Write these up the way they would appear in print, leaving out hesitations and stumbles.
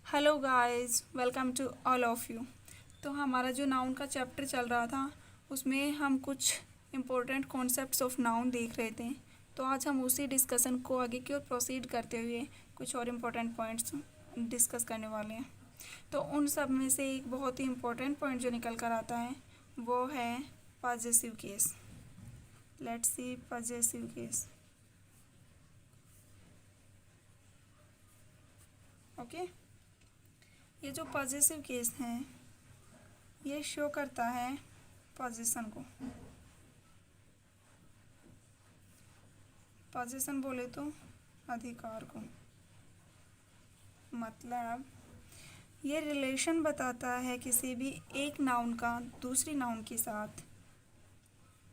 Hello guys, welcome to all of you. तो हमारा जो नाउन का चैप्टर चल रहा था उसमें हम कुछ इम्पोर्टेंट कॉन्सेप्ट्स ऑफ नाउन देख रहे थे। तो आज हम उसी डिस्कशन को आगे की ओर प्रोसीड करते हुए कुछ और इम्पोर्टेंट पॉइंट्स डिस्कस करने वाले हैं। तो उन सब में से एक बहुत ही इम्पोर्टेंट पॉइंट जो निकल कर आता है वो है possessive case. Let's see possessive case. Okay, ये जो पॉजेसिव केस है ये शो करता है पोजीशन को। पोजीशन बोले तो अधिकार को, मतलब ये रिलेशन बताता है किसी भी एक नाउन का दूसरी नाउन के साथ।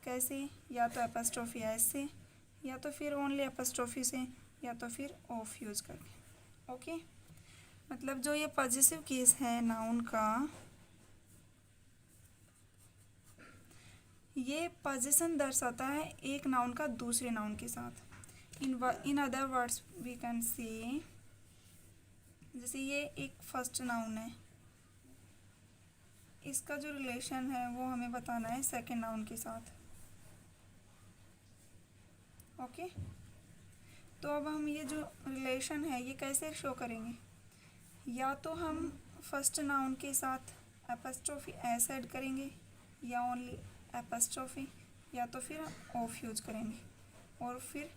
कैसे? या तो एपस्ट्रोफी एस से, या तो फिर ओनली एपस्ट्रोफी से, या तो फिर ऑफ यूज करके। ओके, मतलब जो ये पॉजेसिव केस है नाउन का, ये पोजीशन दर्शाता है एक नाउन का दूसरे नाउन के साथ। In other words we can say, जैसे ये एक फर्स्ट नाउन है, इसका जो रिलेशन है वो हमें बताना है सेकंड नाउन के साथ। ओके, तो अब हम ये जो रिलेशन है ये कैसे शो करेंगे? या तो हम फर्स्ट नाउन के साथ एपस्ट्रोफी एस ऐड करेंगे, या ओनली एपस्ट्रोफी, या तो फिर ऑफ यूज करेंगे और फिर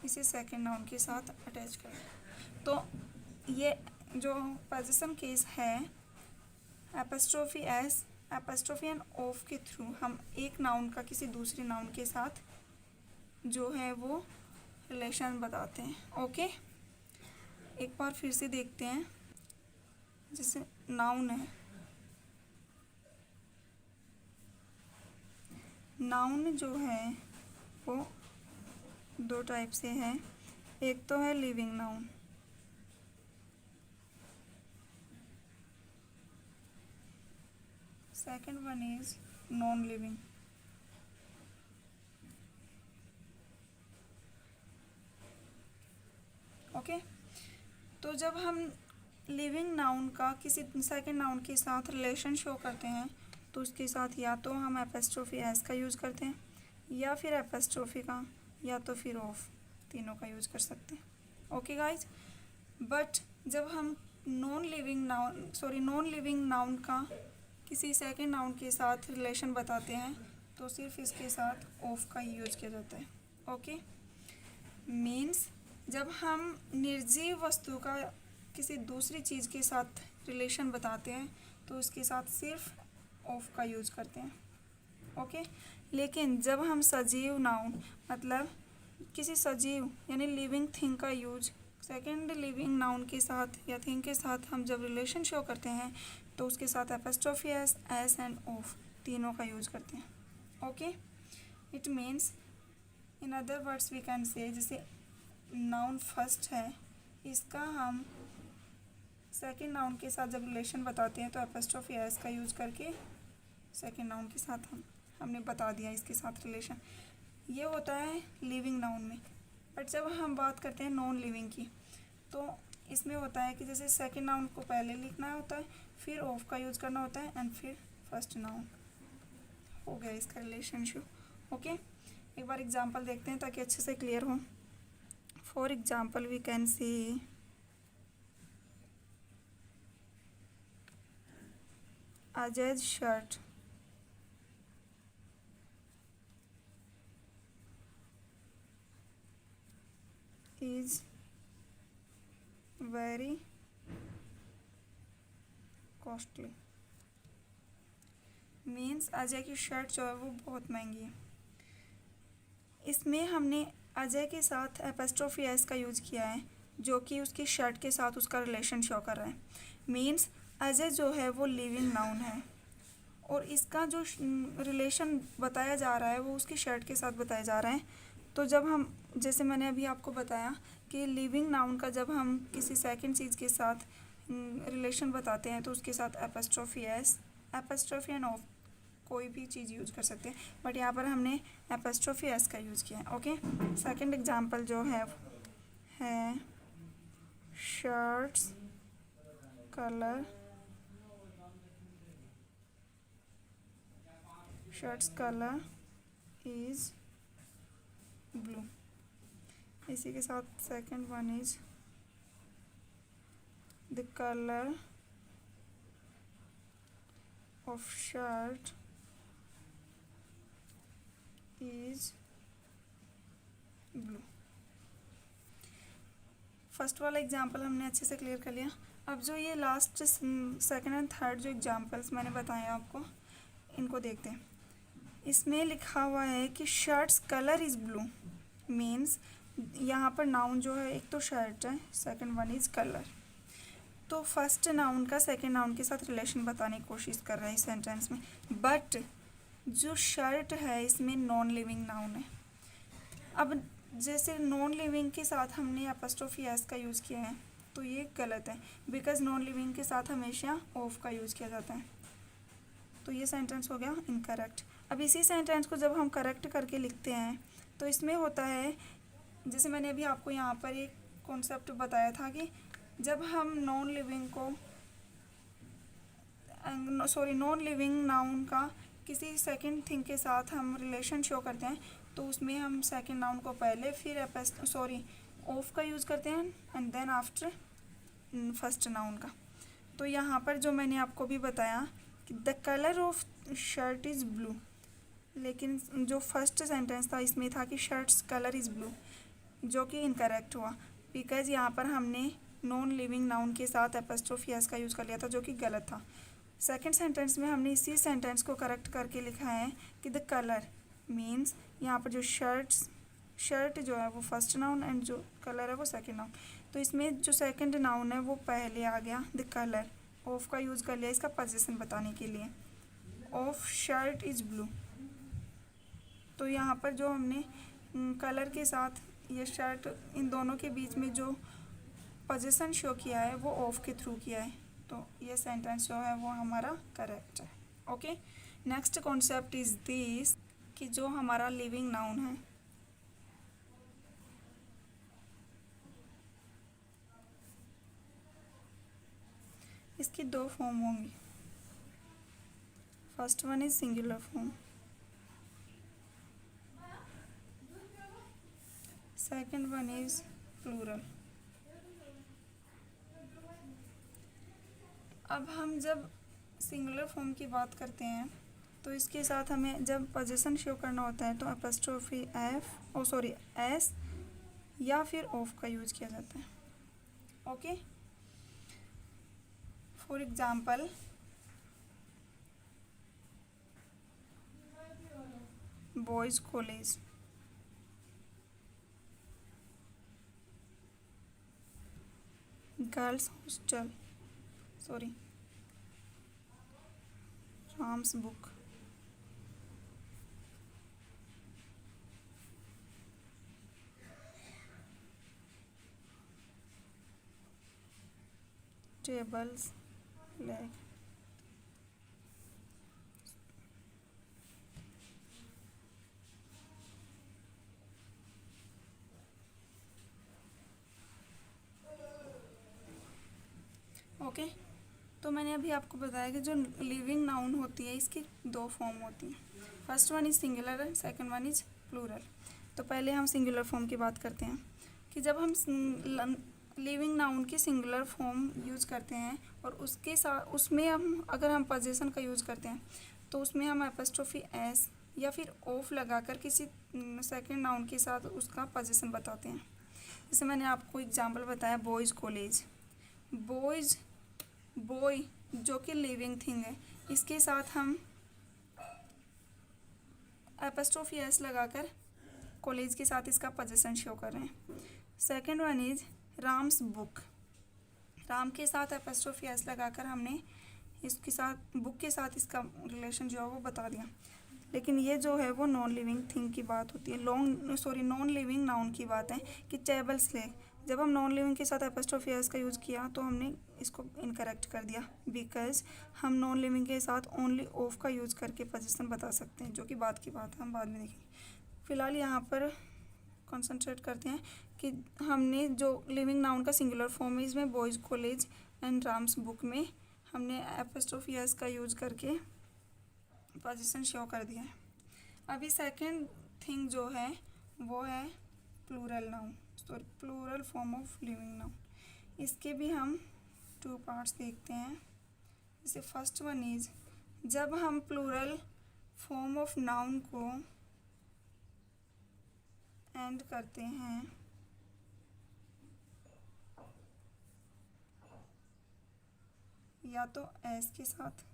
इसे सेकंड नाउन के साथ अटैच करेंगे। तो ये जो पोजीशन केस है एपस्ट्रोफी एस, एपस्ट्रोफी एंड ऑफ के थ्रू हम एक नाउन का किसी दूसरे नाउन के साथ जो है वो रिलेशन बताते हैं। ओके, एक बार फिर से देखते हैं। जैसे नाउन है, नाउन जो है वो दो टाइप से है। एक तो है living noun, second one is non living. Okay, तो जब हम लिविंग नाउन का किसी सेकंड नाउन के साथ रिलेशन शो करते हैं तो उसके साथ या तो हम एपस्ट्रोफी एस का यूज़ करते हैं, या फिर एपस्ट्रोफी का, या तो फिर ऑफ, तीनों का यूज़ कर सकते हैं। ओके गाइज, बट जब हम नॉन लिविंग नाउन का किसी सेकंड नाउन के साथ रिलेशन बताते हैं तो सिर्फ इसके साथ ऑफ का ही यूज किया जाता है। ओके, मीन्स जब हम निर्जीव वस्तु का किसी दूसरी चीज़ के साथ रिलेशन बताते हैं तो उसके साथ सिर्फ ऑफ का यूज करते हैं। ओके, लेकिन जब हम सजीव नाउन, मतलब किसी सजीव यानी लिविंग थिंग का यूज सेकंड लिविंग नाउन के साथ या थिंग के साथ हम जब रिलेशन शो करते हैं तो उसके साथ apostrophe s, s and of तीनों का यूज करते हैं। Okay, it means in other words we can say, जैसे नाउन फर्स्ट है, इसका हम सेकंड नाउन के साथ जब रिलेशन बताते हैं तो एपस्ट्रोफी एस का यूज करके सेकंड नाउन के साथ हमने बता दिया इसके साथ रिलेशन। ये होता है लिविंग नाउन में। बट जब हम बात करते हैं नॉन लिविंग की तो इसमें होता है कि जैसे सेकंड नाउन को पहले लिखना होता है, फिर ऑफ का यूज करना होता है, एंड फिर फर्स्ट नाउन। हो गया इसका रिलेशनशिप। ओके, एक बार एग्जांपल देखते हैं ताकि अच्छे से क्लियर हो। For example we can see Ajay's shirt is very costly। Means Ajay की शर्ट जो है वो बहुत महंगी है। इसमें हमने अजय के साथ एपस्ट्रोफी एस का यूज़ किया है जो कि उसकी शर्ट के साथ उसका रिलेशन शो कर रहा है। मीन्स अजय जो है वो लिविंग नाउन है और इसका जो रिलेशन बताया जा रहा है वो उसकी शर्ट के साथ बताया जा रहा है। तो जब हम, जैसे मैंने अभी आपको बताया कि लिविंग नाउन का जब हम किसी सेकंड चीज़ के साथ रिलेशन बताते हैं तो उसके साथ एपस्ट्रोफी एस, एपस्ट्रोफी एंड ऑफ कोई भी चीज़ यूज कर सकते हैं, बट यहाँ पर हमने एपस्ट्रोफी एस का यूज़ किया है। ओके, सेकंड एग्जांपल जो है shirts color, shirt's color is blue. इसी के साथ second one is the colour of shirt is blue. First वाला एग्जाम्पल हमने अच्छे से क्लियर कर लिया. अब जो ये लास्ट सेकंड एंड थर्ड जो एग्जाम्पल्स मैंने बताए आपको, इनको देखते हैं. इसमें लिखा हुआ है कि shirts colour is blue, means यहाँ पर नाउन जो है, एक तो शर्ट है, सेकंड वन इज़ कलर. तो फर्स्ट नाउन का सेकंड नाउन के साथ रिलेशन बताने की कोशिश कर रहा है इस सेंटेंस में. बट जो शर्ट है इसमें नॉन लिविंग नाउन है. अब जैसे नॉन लिविंग के साथ हमने एपॉस्ट्रोफी एस का यूज़ किया है तो ये गलत है, बिकॉज नॉन लिविंग के साथ हमेशा ऑफ का यूज़ किया जाता है. तो ये सेंटेंस हो गया इनकरेक्ट. अब इसी सेंटेंस को जब हम करेक्ट करके लिखते हैं तो इसमें होता है, जैसे मैंने अभी आपको यहाँ पर एक कॉन्सेप्ट बताया था कि जब हम नॉन लिविंग नाउन का किसी सेकंड थिंग के साथ हम रिलेशन शो करते हैं तो उसमें हम सेकंड नाउन को पहले, फिर ऑफ का यूज़ करते हैं and then after first noun का. तो यहाँ पर जो मैंने आपको भी बताया कि the colour of shirt is blue, लेकिन जो फर्स्ट सेंटेंस था इसमें था कि शर्ट्स कलर इज़ ब्लू, जो कि इनकरेक्ट हुआ बिकॉज यहाँ पर हमने नॉन लिविंग नाउन के साथ एपॉस्ट्रोफी एस का यूज़ कर लिया था, जो कि गलत था. सेकंड सेंटेंस में हमने इसी सेंटेंस को करेक्ट करके लिखा है कि द कलर मीन्स यहाँ पर जो शर्ट जो है वो फर्स्ट नाउन एंड जो कलर है वो सेकंड नाउन. तो इसमें जो सेकंड नाउन है वो पहले आ गया, द कलर. ऑफ का यूज़ कर लिया इसका पोजीशन बताने के लिए. Of shirt is blue. तो यहाँ पर जो हमने कलर के साथ ये शर्ट, इन दोनों के बीच में जो पोजीशन शो किया है वो ऑफ के थ्रू किया है. तो ये सेंटेंस जो है वो हमारा करेक्ट है. Okay, next concept is this कि जो हमारा लिविंग नाउन है इसकी दो फॉर्म होंगी. First one is singular form, second one is plural. अब हम जब सिंगुलर फॉर्म की बात करते हैं तो इसके साथ हमें जब पोजीशन शो करना होता है तो एपॉस्ट्रोफी एस या फिर ऑफ का यूज़ किया जाता है. Okay, for example boys college, girls hostel, Ram's book. Tables, leg. Okay, तो मैंने अभी आपको बताया कि जो लिविंग नाउन होती है इसकी दो फॉर्म होती हैं. First one is singular and second one is plural. तो पहले हम सिंगुलर फॉर्म की बात करते हैं कि जब हम लिविंग नाउन की सिंगुलर फॉर्म यूज़ करते हैं और उसके साथ उसमें हम अगर हम पोजीशन का यूज़ करते हैं तो उसमें हम एपॉस्ट्रोफी एस या फिर ऑफ लगाकर किसी सेकंड नाउन के साथ उसका पोजीशन बताते हैं. जैसे मैंने आपको एग्जांपल बताया बॉयज़ कॉलेज. बॉय जो कि लिविंग थिंग है, इसके साथ हम एपॉस्ट्रोफी एस लगाकर कॉलेज के साथ इसका पोजीशन शो कर रहे हैं. Second one is Ram's book. Ram के साथ एपॉस्ट्रोफी एस लगाकर हमने इसके साथ बुक के साथ इसका रिलेशन जो है वो बता दिया. लेकिन ये जो है वो नॉन लिविंग थिंग की बात होती है, नॉन लिविंग नाउन की बात है कि टेबल्स ले. जब हम नॉन लिविंग के साथ एपॉस्ट्रोफी एस का यूज़ किया तो हमने इसको इनकरेक्ट कर दिया बिकॉज हम नॉन लिविंग के साथ ओनली ऑफ का यूज़ करके पोजीशन बता सकते हैं, जो कि बात की बात है, हम बाद में देखेंगे. फ़िलहाल यहाँ पर कंसंट्रेट करते हैं कि हमने जो लिविंग नाउन का सिंगुलर फॉर्म है इसमें boys college and Ram's book में हमने एपोस्ट्रोफी एस का यूज करके पोजीशन शो कर दिया है। अभी सेकंड थिंग जो है वो है plural noun, sorry plural form of living noun. इसके भी हम 2 पार्ट्स देखते हैं। जैसे फर्स्ट वन इज, जब हम प्लूरल फॉर्म ऑफ नाउन को एंड करते हैं या तो एस के साथ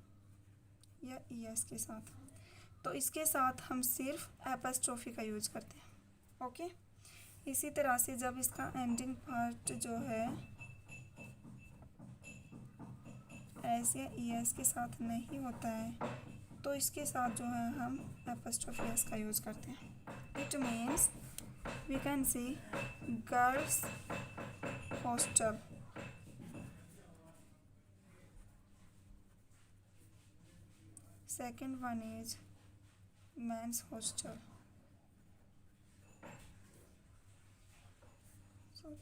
या ई एस के साथ, तो इसके साथ हम सिर्फ एपोस्ट्रोफी का यूज करते हैं। ओके, इसी तरह से जब इसका एंडिंग पार्ट जो है एस या ई एस के साथ नहीं होता है तो इसके साथ जो है हम एपोस्ट्रोफी एस का यूज करते हैं। It means we can see girls hostel, second one is men's hostel, so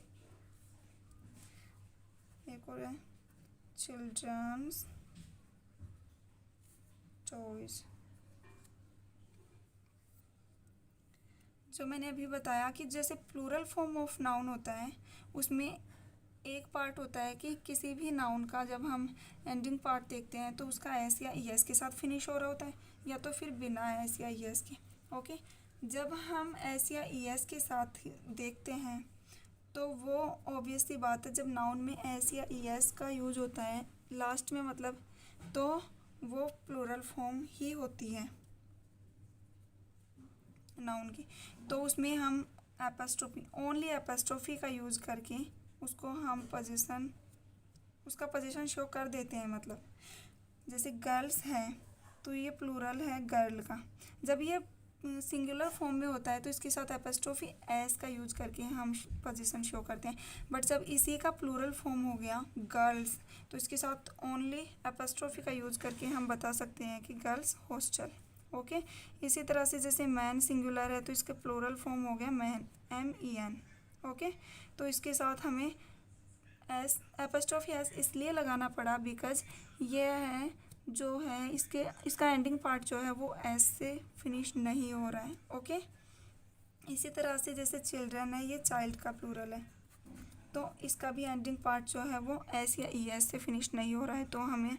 एक और है children's toys। जो मैंने अभी बताया कि जैसे प्लूरल फॉर्म ऑफ नाउन होता है उसमें एक पार्ट होता है कि किसी भी नाउन का जब हम एंडिंग पार्ट देखते हैं तो उसका एस या ई एस के साथ फिनिश हो रहा होता है या तो फिर बिना एस या ई एस के। ओके, जब हम एस या ई एस के साथ देखते हैं तो वो ऑब्वियस सी बात है, जब नाउन में एस या ई एस का यूज होता है लास्ट में मतलब, तो वो प्लूरल फॉर्म ही होती है नाउन की। तो उसमें हम एपोस्ट्रोफी, ओनली एपोस्ट्रोफी का यूज करके उसको हम पोजीशन, उसका पोजीशन शो कर देते हैं। मतलब जैसे गर्ल्स है तो ये प्लूरल है गर्ल का, जब ये सिंगुलर फॉर्म में होता है तो इसके साथ एपोस्ट्रोफी एस का यूज करके हम पोजीशन शो करते हैं। बट जब इसी का प्लूरल फॉर्म हो गया गर्ल्स तो इसके साथ ओनली एपोस्ट्रोफी का यूज करके हम बता सकते हैं कि गर्ल्स हॉस्टल। ओके, इसी तरह से जैसे मैन सिंगुलर है तो इसके प्लूरल फॉर्म हो गया मैन, MEN। ओके, तो इसके साथ हमें एस एपोस्ट्रोफी एस इसलिए लगाना पड़ा बिकॉज ये है जो है इसका एंडिंग पार्ट जो है वो एस से फिनिश नहीं हो रहा है। ओके, इसी तरह से जैसे चिल्ड्रन है ये चाइल्ड का प्लूरल है तो इसका भी एंडिंग पार्ट जो है वो एस या ई एस से फिनिश नहीं हो रहा है, तो हमें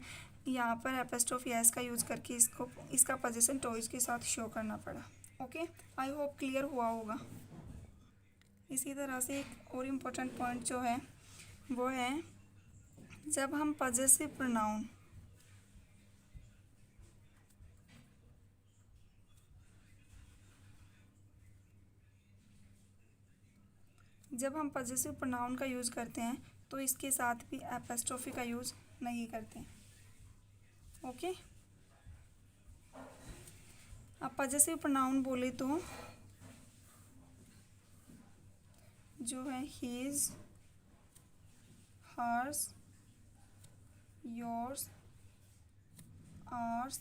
यहाँ पर एपोस्ट्रोफी एस का यूज़ करके इसका पोजीशन टॉयज के साथ शो करना पड़ा। ओके, आई होप क्लियर हुआ होगा। इसी तरह से एक और इम्पोर्टेंट पॉइंट जो है वो है जब हम पॉजेसिव प्रोनाउन, जब हम पॉजेसिव प्रोनाउन का यूज़ करते हैं तो इसके साथ भी एपोस्ट्रोफी का यूज़ नहीं करते। ओके, अब पॉजेसिव प्रोनाउन बोले तो जो है his, hers, yours, ours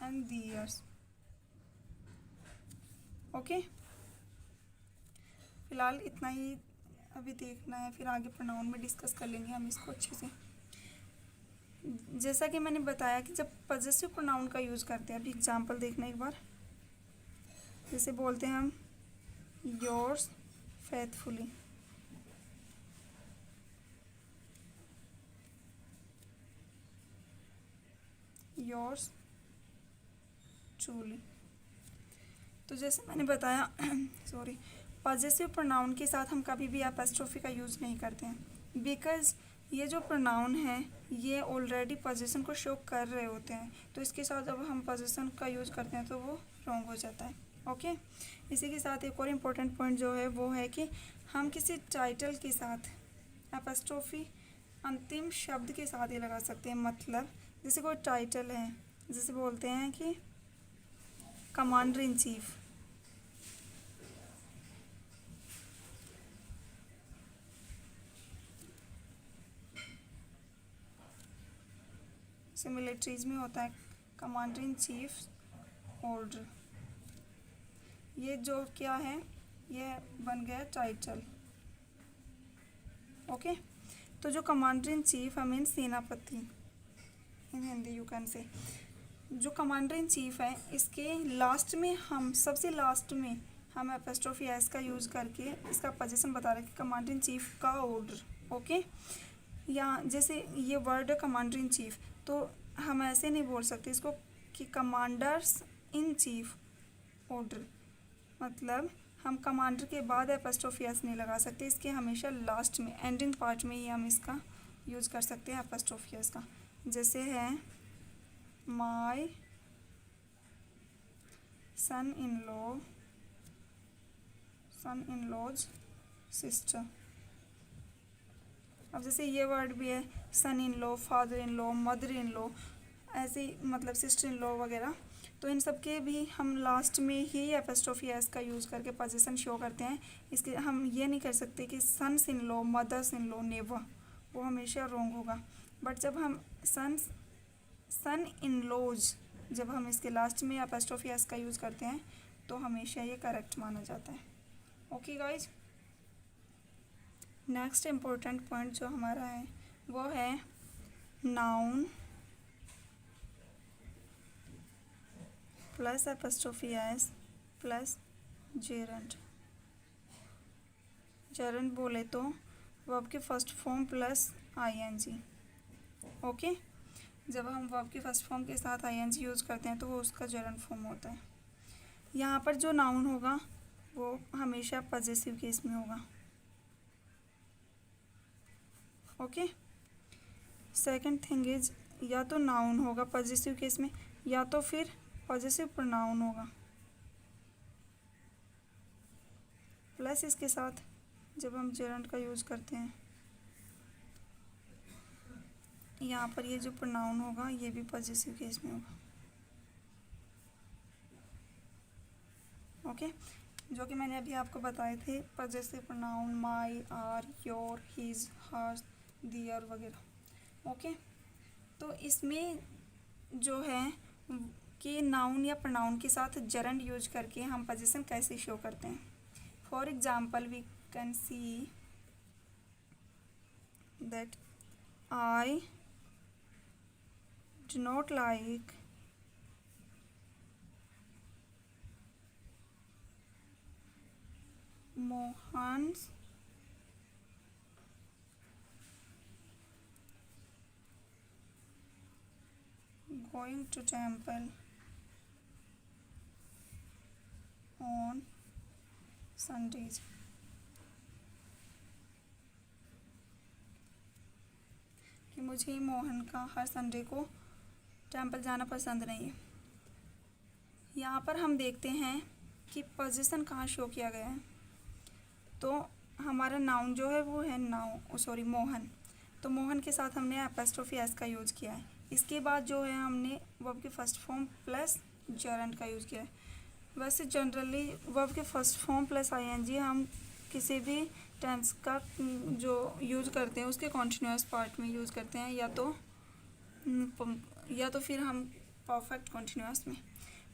and theirs. Okay, फिलहाल इतना ही अभी देखना है, फिर आगे प्रोनाउन में डिस्कस कर लेंगे हम इसको अच्छे से। जैसा कि मैंने बताया कि जब पॉजेसिव प्रोनाउन का यूज़ करते हैं, अभी एग्जांपल देखना एक बार। जैसे बोलते हैं हम योर्स फेथफुली, योर्स ट्रूली। तो जैसे मैंने बताया सॉरी, पॉजेसिव प्रोनाउन के साथ हम कभी भी एपोस्ट्रोफी का यूज़ नहीं करते हैं बिकॉज़ ये जो प्रोनाउन है ये ऑलरेडी पोजीशन को शो कर रहे होते हैं, तो इसके साथ जब हम पोजीशन का यूज़ करते हैं तो वो रॉन्ग हो जाता है। ओके, इसी के साथ एक और इम्पोर्टेंट पॉइंट जो है वो है कि हम किसी टाइटल के साथ एपोस्ट्रोफी अंतिम शब्द के साथ ही लगा सकते हैं। मतलब जैसे कोई टाइटल है, जैसे बोलते हैं कि कमांडर इन चीफ, जैसे मिलिट्रीज में होता है कमांडर इन चीफ ऑर्डर, ये जो क्या है ये बन गया टाइटल। ओके, तो जो कमांडर इन चीफ मीन सेनापति इन हिंदी यू कैन से, जो कमांडर इन चीफ है इसके लास्ट में हम सबसे लास्ट में हम एपोस्ट्रोफी एस का यूज़ करके इसका पोजीशन बता रहे हैं कि कमांडर इन चीफ का ऑर्डर। ओके, या जैसे ये वर्ड है कमांडर इन चीफ, तो हम ऐसे नहीं बोल सकते इसको कि कमांडर्स इन चीफ ऑर्डर, मतलब हम कमांडर के बाद एपोस्ट्रोफी एस नहीं लगा सकते, इसके हमेशा लास्ट में एंडिंग पार्ट में ही हम इसका यूज़ कर सकते हैं एपोस्ट्रोफी एस का। जैसे है my son in law's sister. अब जैसे ये वर्ड भी है son in law, father in law, mother in law, ऐसे मतलब सिस्टर इन लॉ वगैरह, तो इन सब के भी हम लास्ट में ही एपोस्ट्रोफी एस का यूज़ करके पोजीशन शो करते हैं। इसके हम ये नहीं कर सकते कि sons in law, mothers in law, never, वो हमेशा रॉन्ग होगा। बट जब हम सन इन लॉज, जब हम इसके लास्ट में एपोस्ट्रोफी एस का यूज़ करते हैं तो हमेशा ये करेक्ट माना जाता है। Okay guys, next important point जो हमारा है वो है noun plus apostrophe s plus gerund. Gerund बोले तो वर्ब के first form plus ING. Okay, जब हम वर्ब के फर्स्ट फॉर्म के साथ आईएनजी यूज़ करते हैं तो वो उसका जेरंड फॉर्म होता है। यहाँ पर जो नाउन होगा वो हमेशा पॉजेसिव केस में होगा। ओके, सेकंड थिंग इज, या तो नाउन होगा पॉजेसिव केस में या तो फिर पॉजेसिव प्रोनाउन होगा, प्लस इसके साथ जब हम जेरंड का यूज़ करते हैं यहाँ पर ये जो प्रोनाउन होगा ये भी पॉजेसिव केस में होगा। ओके, जो कि मैंने अभी आपको बताए थे possessive pronoun my, our, your, his, hers, their वगैरह। ओके, तो इसमें जो है कि नाउन या प्रोनाउन के साथ जेरंड यूज करके हम पोजीशन कैसे शो करते हैं। For example we can see that I do not like Mohan's going to temple on Sundays। कि मुझे मोहन का हर संडे को टेंपल जाना पसंद नहीं है। यहाँ पर हम देखते हैं कि पोजीशन कहाँ शो किया गया है, तो हमारा नाउन जो है वो है मोहन, तो मोहन के साथ हमने एपोस्ट्रोफी एस का यूज़ किया है। इसके बाद जो है हमने वर्ब के फर्स्ट फॉर्म प्लस जेरंड का यूज़ किया है। वैसे जनरली वर्ब के फर्स्ट फॉर्म प्लस आईएनजी हम किसी भी टेंस का जो यूज़ करते हैं उसके कॉन्टिन्यूअस पार्ट में यूज़ करते हैं, या तो फिर हम परफेक्ट कॉन्टिन्यूअस में।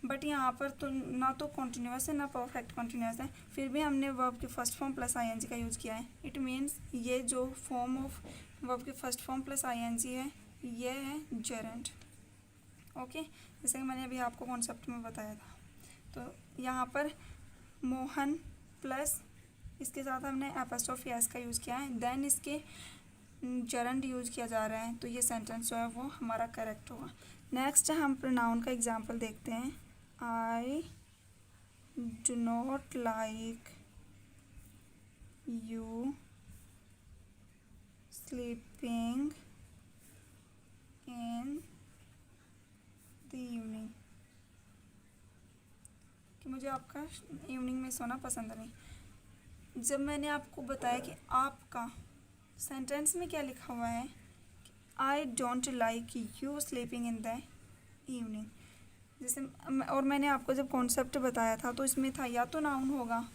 बट यहाँ पर तो ना तो कॉन्टिन्यूअस है ना परफेक्ट कॉन्टिन्यूअस है, फिर भी हमने वर्ब के फर्स्ट फॉर्म प्लस आईएनजी का यूज़ किया है। इट मीन्स ये जो फॉर्म ऑफ वर्ब के फर्स्ट फॉर्म प्लस आईएनजी है ये है जेरंड। ओके, जैसे कि मैंने अभी आपको कॉन्सेप्ट में बताया था। तो यहाँ पर मोहन प्लस इसके साथ हमने एपोस्ट्रोफी एस का यूज़ किया है, देन इसके जेरंड यूज़ किया जा रहा है, तो ये सेंटेंस जो है वो हमारा करेक्ट होगा। नेक्स्ट हम प्रोनाउन का एग्जांपल देखते हैं। आई do not like you sleeping in the evening, कि मुझे आपका इवनिंग में सोना पसंद नहीं। जब मैंने आपको बताया कि आपका सेंटेंस में क्या लिखा हुआ है, I don't like you sleeping in the evening, जैसे और मैंने आपको जब कॉन्सेप्ट बताया था तो इसमें था या तो नाउन होगा,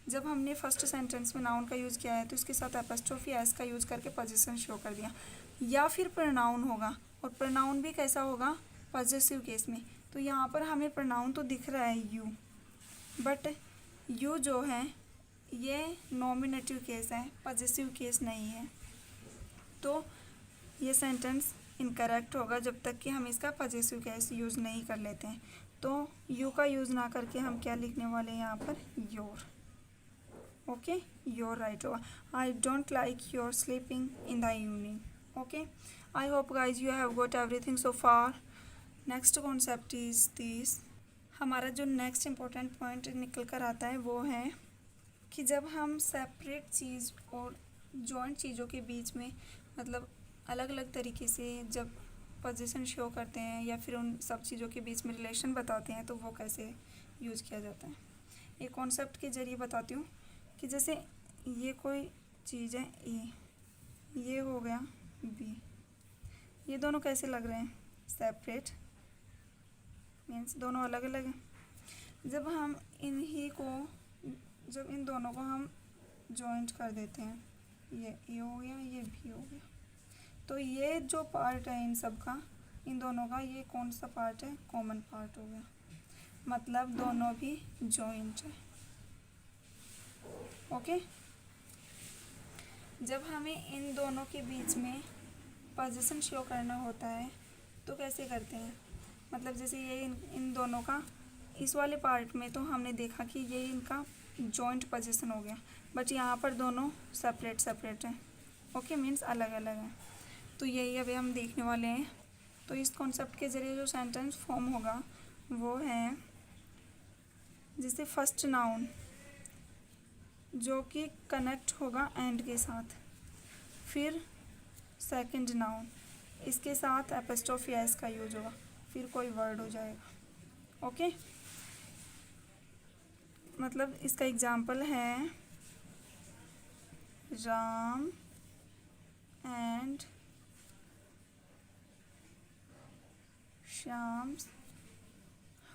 जब हमने फर्स्ट सेंटेंस में नाउन का यूज़ किया है तो इसके साथ एपोस्ट्रोफी एस का यूज़ करके पोजीशन शो कर दिया, या फिर प्रोनाउन होगा, और प्रोनाउन भी कैसा होगा पॉजेसिव केस में। तो यहाँ पर हमें प्रोनाउन तो दिख रहा है यू, बट यू जो है ये नॉमिनेटिव केस है, पॉजेसिव केस नहीं है। तो ये सेंटेंस इनकरेक्ट होगा जब तक कि हम इसका पॉजेसिव केस यूज़ नहीं कर लेते हैं। तो यू का यूज़ ना करके हम क्या लिखने वाले हैं यहाँ पर, योर। ओके, योर राइट होगा। I don't like your sleeping in the evening. Okay, I hope guys you have got everything so far. Next concept is this. हमारा जो नेक्स्ट इम्पोर्टेंट पॉइंट निकल कर आता है वो है कि जब हम सेपरेट चीज़ और जॉइंट चीज़ों के बीच में मतलब अलग अलग तरीके से जब पोजीशन शो करते हैं या फिर उन सब चीज़ों के बीच में रिलेशन बताते हैं तो वो कैसे यूज़ किया जाता है। एक कॉन्सेप्ट के ज़रिए बताती हूँ कि जैसे ये कोई चीज़ है ए, ये हो गया बी, ये दोनों कैसे लग रहे हैं, सेपरेट, मीन्स दोनों अलग अलग हैं। जब हम जब इन दोनों को हम जॉइंट कर देते हैं, ये ए हो गया, ये बी हो गया, तो ये जो पार्ट है इन सब का, इन दोनों का, ये कौन सा पार्ट है, कॉमन पार्ट हो गया, मतलब दोनों भी जॉइंट है। ओके, जब हमें इन दोनों के बीच में पोजीशन शो करना होता है तो कैसे करते हैं, मतलब जैसे ये इन दोनों का, इस वाले पार्ट में तो हमने देखा कि ये इनका जॉइंट पोजीशन हो गया, बट यहाँ पर दोनों सेपरेट सेपरेट हैं। ओके, मीन्स अलग अलग हैं। तो यही अभी हम देखने वाले हैं। तो इस कॉन्सेप्ट के ज़रिए जो सेंटेंस फॉर्म होगा वो है जैसे फर्स्ट नाउन जो कि कनेक्ट होगा एंड के साथ, फिर सेकंड नाउन, इसके साथ एपोस्ट्रोफी एस का यूज होगा, फिर कोई वर्ड हो जाएगा। ओके, मतलब इसका एग्जाम्पल है राम एंड श्याम्स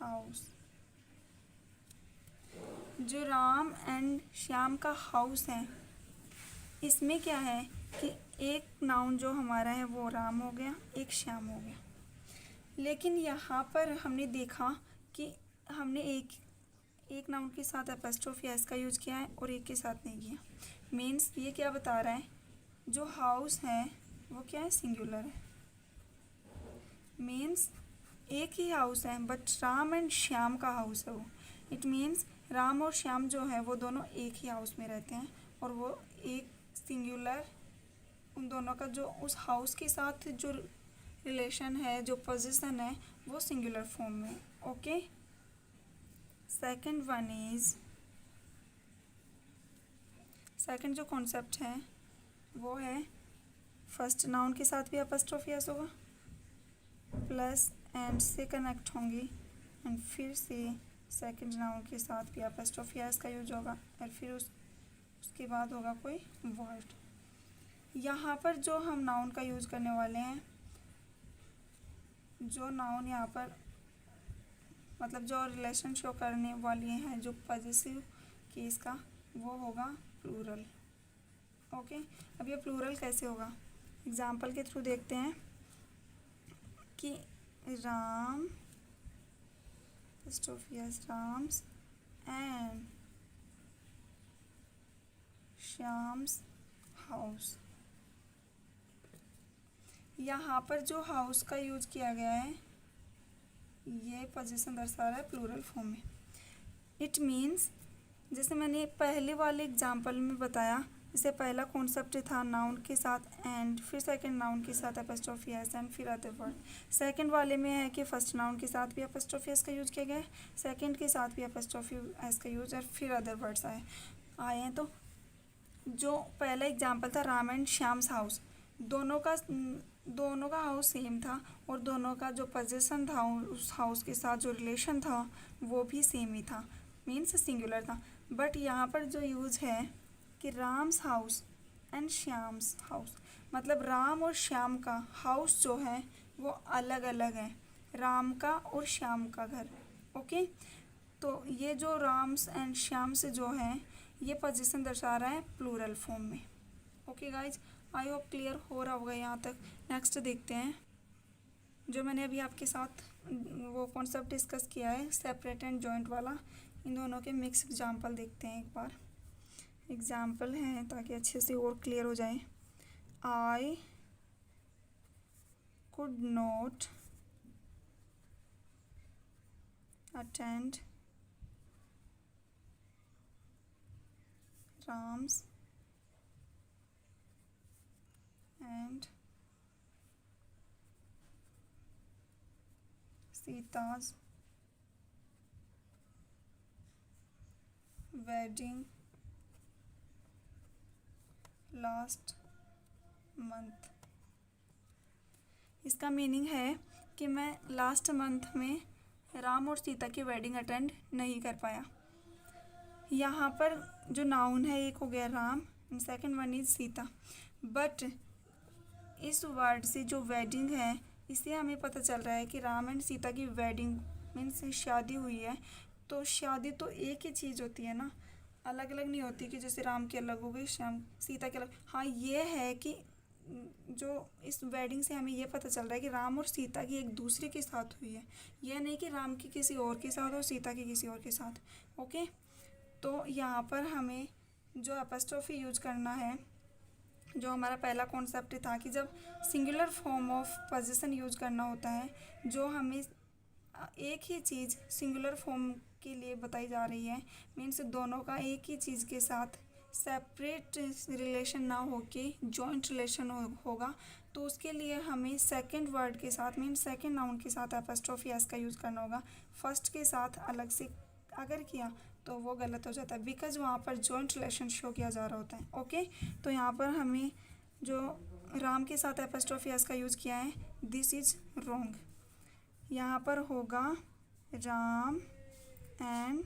हाउस। जो राम एंड श्याम का हाउस है, इसमें क्या है कि एक नाउन जो हमारा है वो राम हो गया, एक श्याम हो गया, लेकिन यहाँ पर हमने देखा कि हमने एक नाउन के साथ एपोस्ट्रोफी एस का यूज़ किया है और एक के साथ नहीं किया। मीन्स ये क्या बता रहा है, जो हाउस है वो क्या है, सिंगुलर है। मीन्स एक ही हाउस है बट राम एंड श्याम का हाउस है वो। इट मीन्स राम और श्याम जो है वो दोनों एक ही हाउस में रहते हैं और वो एक सिंगुलर, उन दोनों का जो उस हाउस के साथ जो रिलेशन है, जो पोजीशन है, वो सिंगुलर फॉर्म में। ओके, सेकंड जो कॉन्सेप्ट है वो है फर्स्ट नाउन के साथ भी एपोस्ट्रोफी एस होगा, प्लस एंड से कनेक्ट होंगी, एंड फिर से सेकंड नाउन के साथ भी एपोस्ट्रोफी एस का यूज होगा, और फिर उसके बाद होगा कोई वर्ड। यहाँ पर जो हम नाउन का यूज़ करने वाले हैं, जो नाउन यहाँ पर मतलब जो रिलेशन शो करने वाली हैं, जो पॉजिटिव केस का, वो होगा प्लूरल। ओके, अब ये प्लूरल कैसे होगा, एग्जाम्पल के थ्रू देखते हैं कि राम, राम्स एंड श्याम्स हाउस। यहाँ पर जो हाउस का यूज किया गया है, ये पोजीशन दर्शा रहा है प्लूरल फॉर्म में। इट मीन्स जैसे मैंने पहले वाले एग्जाम्पल में बताया, जैसे पहला कॉन्सेप्ट था नाउन के साथ एंड, फिर सेकंड नाउन के साथ एपोस्ट्रोफी एस एंड फिर अदर वर्ड। सेकंड वाले में है कि फर्स्ट नाउन के साथ भी एपोस्ट्रोफी एस का यूज किया गया है, सेकंड के साथ भी एपोस्ट्रोफी एस का यूज, और फिर अदर वर्ड्स आए हैं। तो जो पहला एग्जाम्पल था राम एंड श्याम्स हाउस, दोनों का हाउस सेम था और दोनों का जो पोजीशन था उस हाउस के साथ जो रिलेशन था वो भी सेम ही था, मीन्स सिंगुलर था। बट यहाँ पर जो यूज है कि Ram's house and Shyam's house, मतलब राम और श्याम का हाउस जो है वो अलग अलग है, राम का और श्याम का घर। ओके, तो ये जो राम्स एंड श्याम से जो है ये पोजीशन दर्शा रहा है प्लूरल फॉर्म में। Okay guys, I hope clear हो रहा होगा यहाँ तक। नेक्स्ट देखते हैं, जो मैंने अभी आपके साथ वो कॉन्सेप्ट डिस्कस किया है सेपरेट एंड जॉइंट वाला, इन दोनों के मिक्स एग्जांपल देखते हैं। एक बार एग्जांपल हैं ताकि अच्छे से और क्लियर हो जाए। आई could not attend Ram's and Sita's wedding last month। इसका मीनिंग है कि मैं लास्ट मंथ में राम और सीता की वेडिंग अटेंड नहीं कर पाया। यहाँ पर जो नाउन है एक हो गया Ram and second one is Sita. But इस वर्ड से जो वेडिंग है इससे हमें पता चल रहा है कि राम एंड सीता की वेडिंग मीन्स शादी हुई है। तो शादी तो एक ही चीज़ होती है ना, अलग अलग नहीं होती कि जैसे राम की अलग हो गई श्याम सीता की अलग। हाँ ये है कि जो इस वेडिंग से हमें ये पता चल रहा है कि राम और सीता की एक दूसरे के साथ हुई है, यह नहीं कि राम की किसी और के साथ और सीता की किसी और के साथ। ओके, तो यहाँ पर हमें जो एपोस्ट्रोफी यूज करना है, जो हमारा पहला कॉन्सेप्ट था कि जब singular form of position use करना होता है, जो हमें एक ही चीज़ सिंगुलर फॉर्म के लिए बताई जा रही है, मीन्स दोनों का एक ही चीज़ के साथ सेपरेट रिलेशन ना होके जॉइंट रिलेशन होगा, तो उसके लिए हमें सेकंड वर्ड के साथ मीन्स सेकंड नाउन के साथ एपोस्ट्रोफी एस का यूज़ करना होगा। फर्स्ट के साथ अलग से अगर किया तो वो गलत हो जाता है, बिकॉज वहाँ पर जॉइंट रिलेशन शो किया जा रहा होता है। ओके, तो यहाँ पर हमें जो राम के साथ एपोस्ट्रोफी एस का यूज़ किया है, दिस इज रॉन्ग। यहाँ पर होगा Ram and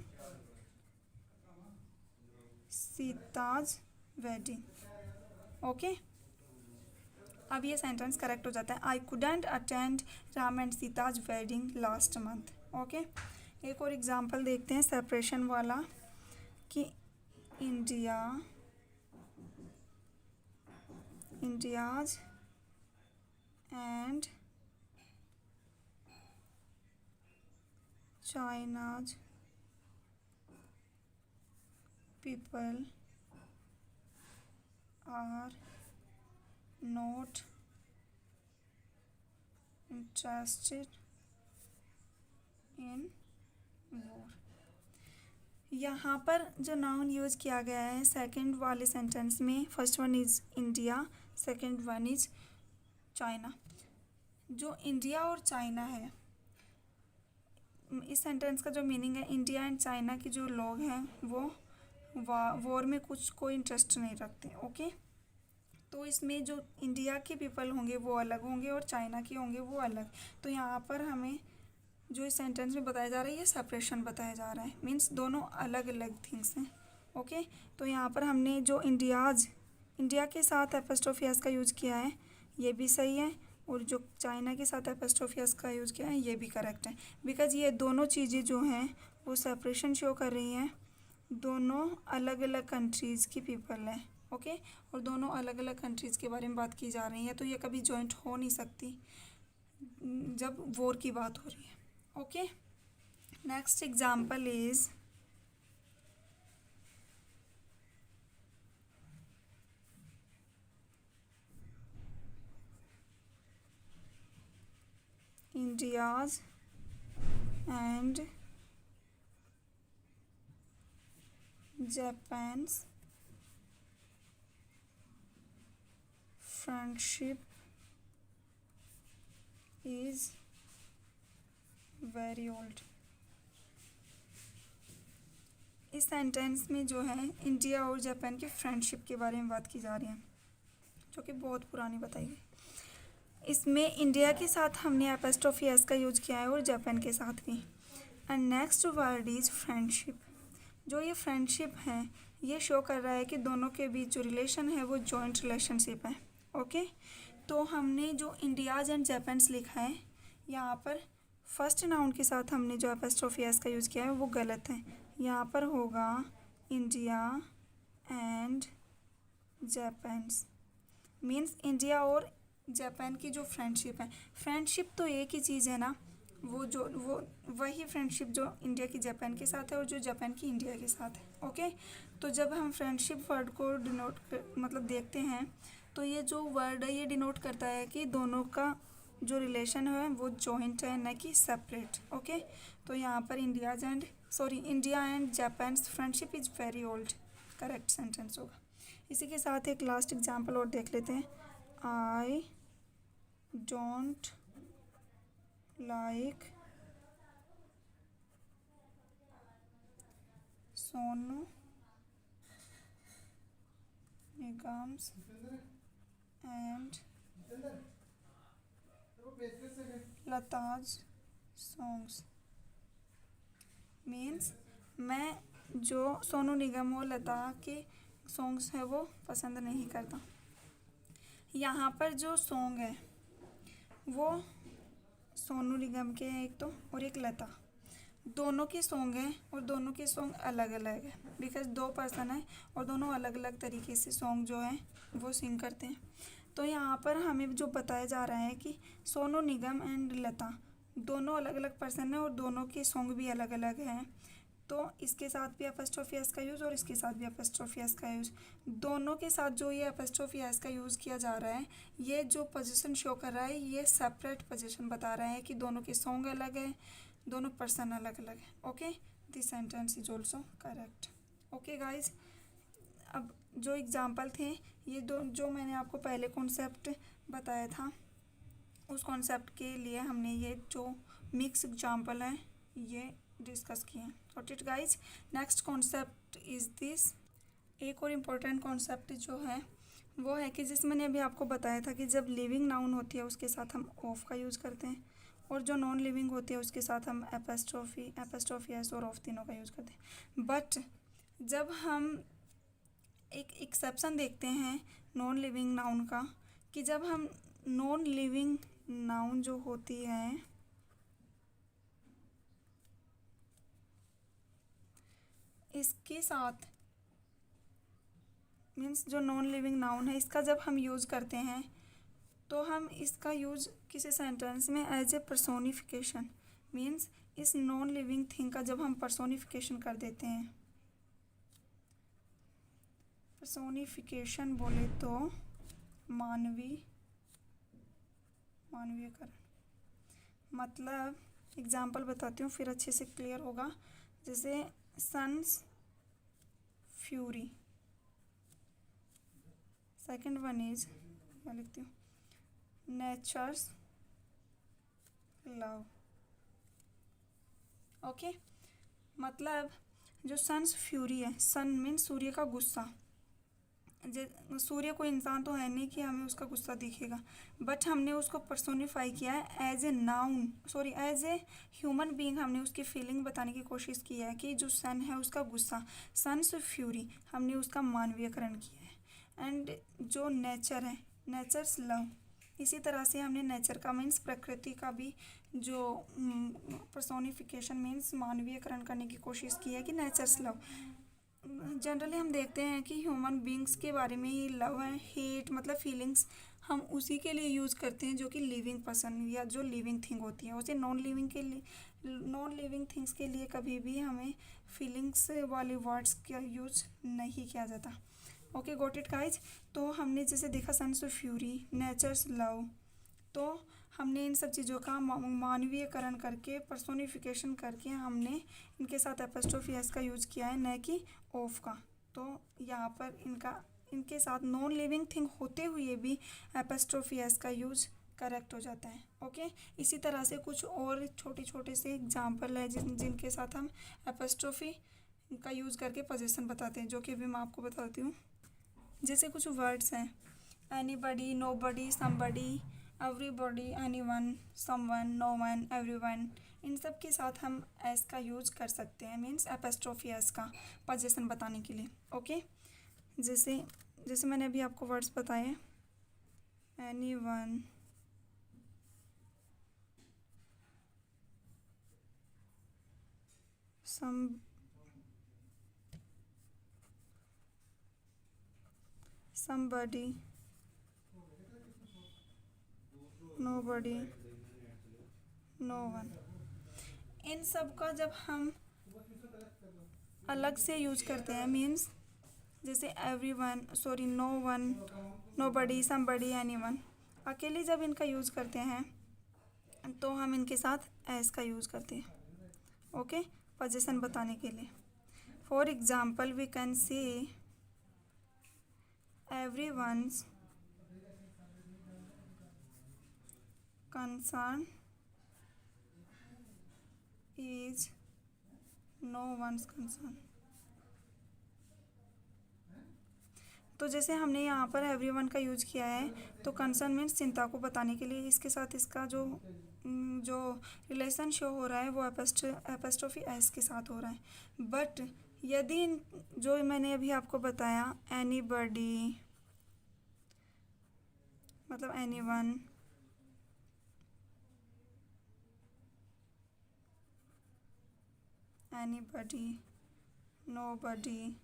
Sita's wedding. Okay, अब ये सेंटेंस करेक्ट हो जाता है, I couldn't attend Ram and Sita's wedding last month. Okay, एक और एग्जांपल देखते हैं सेपरेशन वाला कि India's and China's people are not interested in war। यहाँ पर जो नाउन यूज़ किया गया है सेकंड वाले सेंटेंस में, first one is India, second one is China. जो इंडिया और चाइना है, इस सेंटेंस का जो मीनिंग है, इंडिया एंड चाइना के जो लोग हैं वो वॉर में कुछ कोई इंटरेस्ट नहीं रखते। ओके, तो इसमें जो इंडिया के पीपल होंगे वो अलग होंगे और चाइना के होंगे वो अलग। तो यहाँ पर हमें जो इस सेंटेंस में बताया जा रहा है ये सेपरेशन बताया जा रहा है, मीन्स दोनों अलग अलग थिंग्स हैं। ओके, तो यहाँ पर हमने जो इंडिया के साथ एपोस्ट्रोफी एस का यूज़ किया है ये भी सही है, और जो चाइना के साथ एपोस्ट्रोफी एस का यूज़ किया है ये भी करेक्ट है, बिकॉज ये दोनों चीज़ें जो हैं वो सेपरेशन शो कर रही हैं, दोनों अलग अलग कंट्रीज़ की पीपल हैं। ओके, और दोनों अलग अलग कंट्रीज़ के बारे में बात की जा रही है, तो ये कभी जॉइंट हो नहीं सकती जब वॉर की बात हो रही है। Okay, next example is India's and Japan's friendship is very old। इस सेंटेंस में जो है इंडिया और जापान की फ्रेंडशिप के बारे में बात की जा रही है, जो कि बहुत पुरानी बताई गई। इसमें इंडिया के साथ हमने एपोस्ट्रोफी एस का यूज किया है और जापान के साथ भी। And next word is friendship. जो ये फ्रेंडशिप है ये शो कर रहा है कि दोनों के बीच जो रिलेशन है वो जॉइंट रिलेशनशिप है। ओके, तो हमने जो इंडियाज एंड जापान्स लिखा है यहाँ पर फर्स्ट नाउन के साथ हमने जो एपोस्ट्रोफी एस का यूज़ किया है वो गलत है। यहाँ पर होगा India and Japan's, means India और जापान की जो फ्रेंडशिप है, फ्रेंडशिप तो एक ही चीज़ है ना, वो वही फ्रेंडशिप जो इंडिया की जापान के साथ है और जो जापान की इंडिया के साथ है। ओके, तो जब हम फ्रेंडशिप वर्ड को डिनोट मतलब देखते हैं तो ये जो वर्ड है ये डिनोट करता है कि दोनों का जो रिलेशन है वो जॉइंट है, न कि सेपरेट। ओके, तो यहाँ पर India and Japan friendship is very old, correct sentence होगा। इसी के साथ एक लास्ट एग्जांपल और देख लेते हैं। I don't like Sonu Nigam's and Lata's songs. Means मैं जो सोनू निगम और लता के सॉन्ग्स है वो पसंद नहीं करता। यहाँ पर जो सॉन्ग है वो सोनू निगम के हैं एक तो, और एक लता, दोनों के सॉन्ग हैं और दोनों के सॉन्ग अलग अलग है, बिकॉज दो पर्सन है और दोनों अलग अलग तरीके से सॉन्ग जो है वो सिंग करते हैं। तो यहाँ पर हमें जो बताया जा रहा है कि सोनू निगम एंड लता दोनों अलग अलग पर्सन है और दोनों के सॉन्ग भी अलग अलग हैं। तो इसके साथ भी अपस्ट्रोफी एस का यूज़ और इसके साथ भी अपस्ट्रोफी एस का यूज़, दोनों के साथ जो ये अपस्ट्रोफी एस का यूज़ किया जा रहा है, ये जो पोजीशन शो कर रहा है ये सेपरेट पोजीशन बता रहा है कि दोनों के सॉन्ग अलग है, दोनों पर्सन अलग अलग है। Okay, this sentence is also correct. Okay guys, अब जो एग्जाम्पल थे ये दो जो मैंने आपको पहले कॉन्सेप्ट बताया था उस कॉन्सेप्ट के लिए हमने ये जो मिक्स एग्जाम्पल हैं ये डिस्कस किए हैं। Got it guys. Next concept is this, एक और इम्पोर्टेंट कॉन्सेप्ट जो है वो है कि जिस मैंने अभी आपको बताया था कि जब लिविंग नाउन होती है उसके साथ हम ऑफ का यूज़ करते हैं और जो नॉन लिविंग होती है उसके साथ हम एपस्ट्रोफी एस और ऑफ तीनों का यूज़ करते हैं। बट जब हम एक एक्सेप्शन देखते हैं नॉन लिविंग नाउन का, कि जब हम नॉन लिविंग नाउन जो होती है इसके साथ मीन्स जो नॉन लिविंग नाउन है इसका जब हम यूज़ करते हैं तो हम इसका यूज़ किसी सेंटेंस में एज ए पर्सोनिफिकेशन, मीन्स इस नॉन लिविंग थिंग का जब हम पर्सोनिफिकेशन कर देते हैं, पर्सोनिफिकेशन बोले तो मानवीयकरण। मतलब एग्जाम्पल बताती हूँ फिर अच्छे से क्लियर होगा। जैसे sun's fury, second one is मैं लिखती हूँ नेचर्स लव। ओके, मतलब जो सन्स फ्यूरी है, सन मीन्स सूर्य का गुस्सा। सूर्य कोई इंसान तो है नहीं कि हमें उसका गुस्सा दिखेगा, बट हमने उसको पर्सोनिफाई किया है as a noun, as a human being. हमने उसकी फीलिंग बताने की कोशिश की है कि जो सन है उसका गुस्सा, सन्स फ्यूरी, हमने उसका मानवीयकरण किया है। एंड जो नेचर है, नेचर्स लव, इसी तरह से हमने नेचर का मीन्स प्रकृति का भी जो पर्सोनिफिकेशन मीन्स मानवीयकरण करने की कोशिश की है कि नेचर्स लव। जनरली हम देखते हैं कि ह्यूमन बींग्स के बारे में ही लव है, हेट मतलब फीलिंग्स हम उसी के लिए यूज़ करते हैं जो कि लिविंग पर्सन या जो लिविंग थिंग होती है। उसे नॉन लिविंग थिंग्स के लिए कभी भी हमें फीलिंग्स वाले वर्ड्स का यूज़ नहीं किया जाता। Okay, got it guys. तो हमने जैसे देखा sons of fury, nature's love, तो हमने इन सब चीज़ों का मानवीयकरण करके पर्सोनिफिकेशन करके हमने इनके साथ एपस्ट्रोफी एस का यूज़ किया है, न कि ऑफ का। तो यहाँ पर इनके साथ नॉन लिविंग थिंग होते हुए भी एपस्ट्रोफी एस का यूज़ करेक्ट हो जाता है। ओके, इसी तरह से कुछ और छोटे छोटे से एग्जाम्पल है जिनके साथ हम एपस्ट्रोफी का यूज़ करके पोजीशन बताते हैं, जो कि अभी मैं आपको बताती हूँ। जैसे कुछ वर्ड्स हैं, anybody, nobody, somebody, everybody, anyone, someone, no one, everyone, इन सब के साथ हम एस का यूज़ कर सकते हैं, मीन्स एपस्ट्रोफी एस का पोजीशन बताने के लिए। ओके, जैसे मैंने अभी आपको वर्ड्स बताए, anyone, somebody, nobody, no one, इन सब का जब हम अलग से यूज़ करते हैं, मीन्स जैसे everyone, no one, nobody, somebody, anyone, अकेले जब इनका यूज़ करते हैं तो हम इनके साथ एस का यूज़ करते हैं। ओके, पोजीशन बताने के लिए। फॉर एग्जाम्पल वी कैन से everyone's concern is no one's concern। तो जैसे हमने यहाँ पर एवरीवन का यूज़ किया है, तो कंसर्न मीन्स चिंता को बताने के लिए इसके साथ इसका जो रिलेशन शो हो रहा है वो एपोस्ट्रोफी एस के साथ हो रहा है। बट यदि जो मैंने अभी आपको बताया एनीबॉडी मतलब एनीवन, एनीबॉडी, नोबॉडी,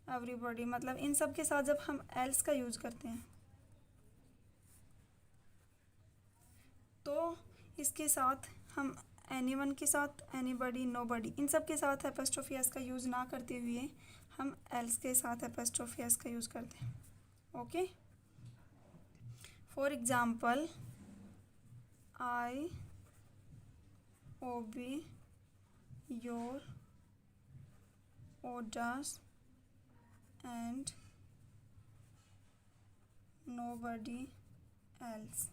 एवरीबॉडी, मतलब इन सब के साथ जब हम एल्स का यूज़ करते हैं तो इसके साथ हम एनीवन के साथ एनीबॉडी, नोबॉडी, इन सब के साथ एपोस्ट्रोफी एस का यूज़ ना करते हुए हम एल्स के साथ एपोस्ट्रोफी एस का यूज़ करते हैं। Okay, for example I obey your orders and nobody else.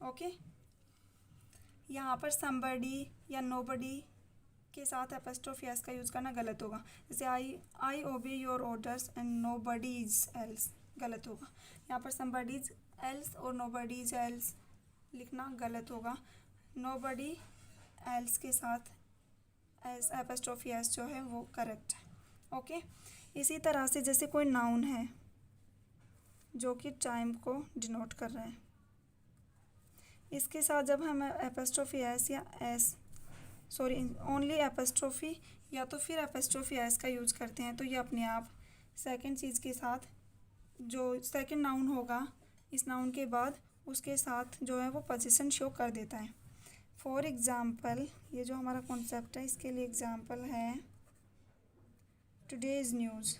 Okay, यहाँ पर समबडी या नोबडी के साथ एपोस्ट्रोफी एस का यूज़ करना गलत होगा। जैसे I obey your orders and nobody's else, गलत होगा। यहाँ पर समबडीज एल्स और नोबडीज एल्स लिखना गलत होगा। नोबडी एल्स के साथ एस एपोस्ट्रोफी एस जो है वो करेक्ट है। ओके, इसी तरह से जैसे कोई नाउन है जो कि टाइम को डिनोट कर रहा है, इसके साथ जब हम एपोस्ट्रोफी एस या एस ओनली एपोस्ट्रोफी या तो फिर एपोस्ट्रोफी एस का यूज़ करते हैं, तो ये अपने आप सेकंड चीज़ के साथ जो सेकंड नाउन होगा इस नाउन के बाद उसके साथ जो है वो पोजीशन शो कर देता है। फॉर एग्ज़ाम्पल ये जो हमारा कॉन्सेप्ट है इसके लिए एग्ज़ाम्पल है today's news.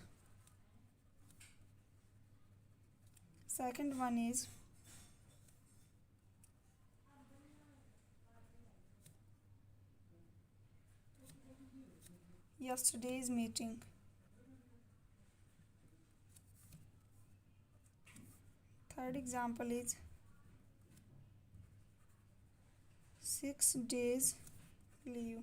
Second one is yesterday's meeting। Third example is 6 days leave।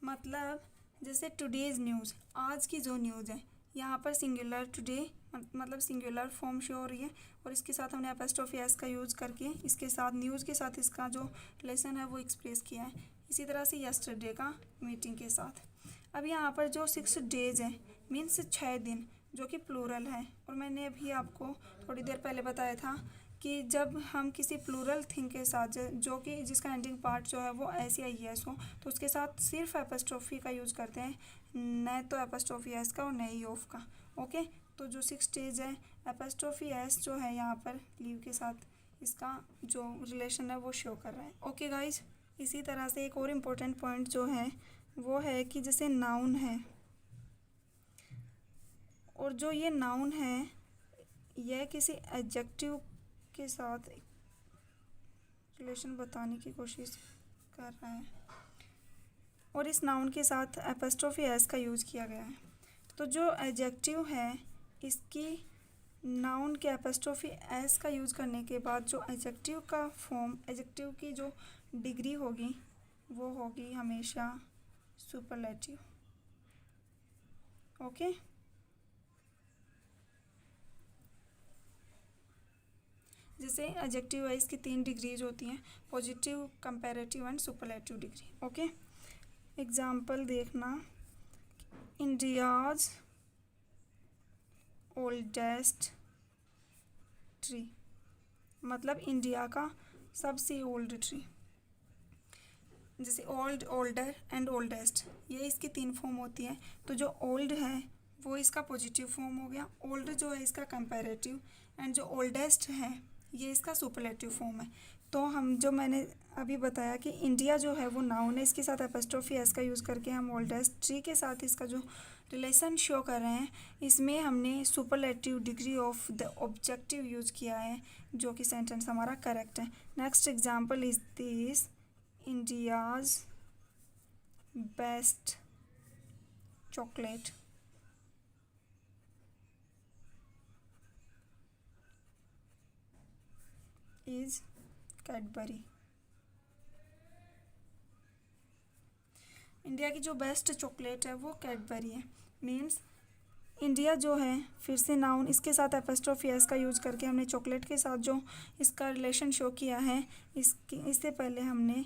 मतलब जैसे टुडेज़ न्यूज़, आज की जो न्यूज़ है, यहाँ पर सिंगुलर टुडे मतलब सिंगुलर फॉर्म शो हो रही है और इसके साथ हमने एपोस्ट्रोफी एस का यूज़ करके इसके साथ न्यूज़ के साथ इसका जो रिलेशन है वो एक्सप्रेस किया है। इसी तरह से यस्टरडे का मीटिंग के साथ। अब यहाँ पर जो 6 डेज़ है मीन्स 6 दिन, जो कि प्लूरल है। और मैंने अभी आपको थोड़ी देर पहले बताया था कि जब हम किसी प्लूरल थिंग के साथ जो कि जिसका एंडिंग पार्ट जो है वो एस या एस हो, तो उसके साथ सिर्फ एपोस्ट्रोफी का यूज़ करते हैं, न तो एपोस्ट्रोफी एस का और न ही ऑफ का। ओके, तो जो 6 डेज है एपोस्ट्रोफी एस जो है यहाँ पर लीव के साथ इसका जो रिलेशन है वो शो कर रहा है। ओके गाइज, इसी तरह से एक और इम्पोर्टेंट पॉइंट जो है वो है कि जैसे नाउन है और जो ये नाउन है यह किसी एडजेक्टिव के साथ रिलेशन बताने की कोशिश कर रहा है और इस नाउन के साथ एपोस्ट्रोफी एस का यूज़ किया गया है। तो जो एडजेक्टिव है इसकी नाउन के एपोस्ट्रोफी एस का यूज़ करने के बाद जो एडजेक्टिव का फॉर्म, एडजेक्टिव की जो डिग्री होगी वो होगी हमेशा सुपरलेटिव। ओके, जैसे एडजेक्टिव है इसकी 3 डिग्रीज होती हैं, positive, comparative and superlative degree. Okay, example देखना, इंडियाज ओल्डेस्ट ट्री, मतलब इंडिया का सबसे ओल्ड ट्री। जैसे ओल्ड, ओल्डर एंड ओल्डेस्ट, ये इसकी 3 फॉर्म होती है। तो जो ओल्ड है वो इसका पॉजिटिव फॉर्म हो गया, ओल्ड जो है इसका कंपैरेटिव, एंड जो ओल्डेस्ट है ये इसका सुपरलेटिव फॉर्म है। तो हम जो मैंने अभी बताया कि इंडिया जो है वो नाउन है, इसके साथ एपोस्ट्रोफी एस का यूज़ करके हम ओल्डेस्ट ट्री के साथ इसका जो रिलेशन शो कर रहे हैं, इसमें हमने superlative degree of the objective use किया है, जो कि सेंटेंस हमारा करेक्ट है। Next example is this, India's best chocolate is Cadbury. India की जो बेस्ट चॉकलेट है वो कैडबरी है। मीन्स इंडिया जो है फिर से नाउन, इसके साथ एपोस्ट्रोफी एस का यूज़ करके हमने चॉकलेट के साथ जो इसका रिलेशन शो किया है, इससे पहले हमने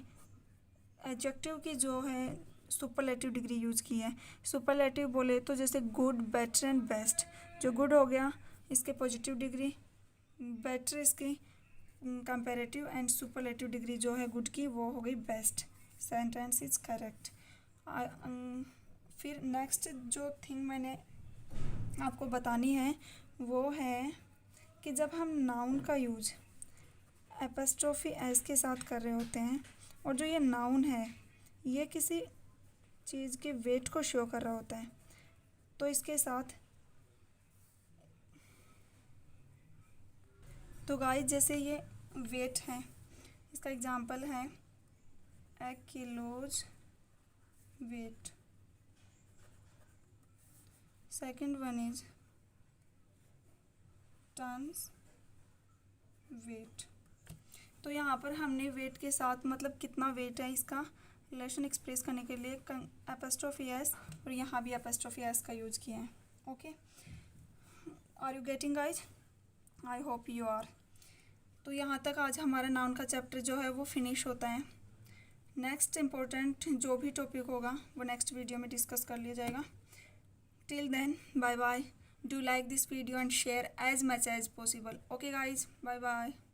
एडजेक्टिव की जो है सुपरलेटिव डिग्री यूज़ की है। सुपरलेटिव बोले तो जैसे गुड, बेटर एंड बेस्ट। जो गुड हो गया इसके पॉजिटिव डिग्री, बेटर इसकी कंपैरेटिव, एंड सुपरलेटिव डिग्री जो है गुड की वो हो गई बेस्ट। Sentence is correct. फिर नेक्स्ट जो थिंग मैंने आपको बतानी है वो है कि जब हम नाउन का यूज एपोस्ट्रोफी एस के साथ कर रहे होते हैं और जो ये नाउन है ये किसी चीज़ के वेट को शो कर रहा होता है, तो इसके साथ तो गाइस जैसे ये वेट है, इसका एग्जांपल है a kilo's weight. Second one is ton's weight. तो यहाँ पर हमने वेट के साथ मतलब कितना वेट है इसका रिलेशन एक्सप्रेस करने के लिए एपोस्ट्रोफी एस और यहाँ भी एपोस्ट्रोफी एस का यूज़ किया है। Okay, are you getting guys? I hope you are. तो यहाँ तक आज हमारा नाउन का चैप्टर जो है वो फिनिश होता है। नेक्स्ट इम्पोर्टेंट जो भी टॉपिक होगा वो नेक्स्ट वीडियो में डिस्कस कर लिया जाएगा। Till then bye bye. Do like this video and share as much as possible. Okay guys, bye bye.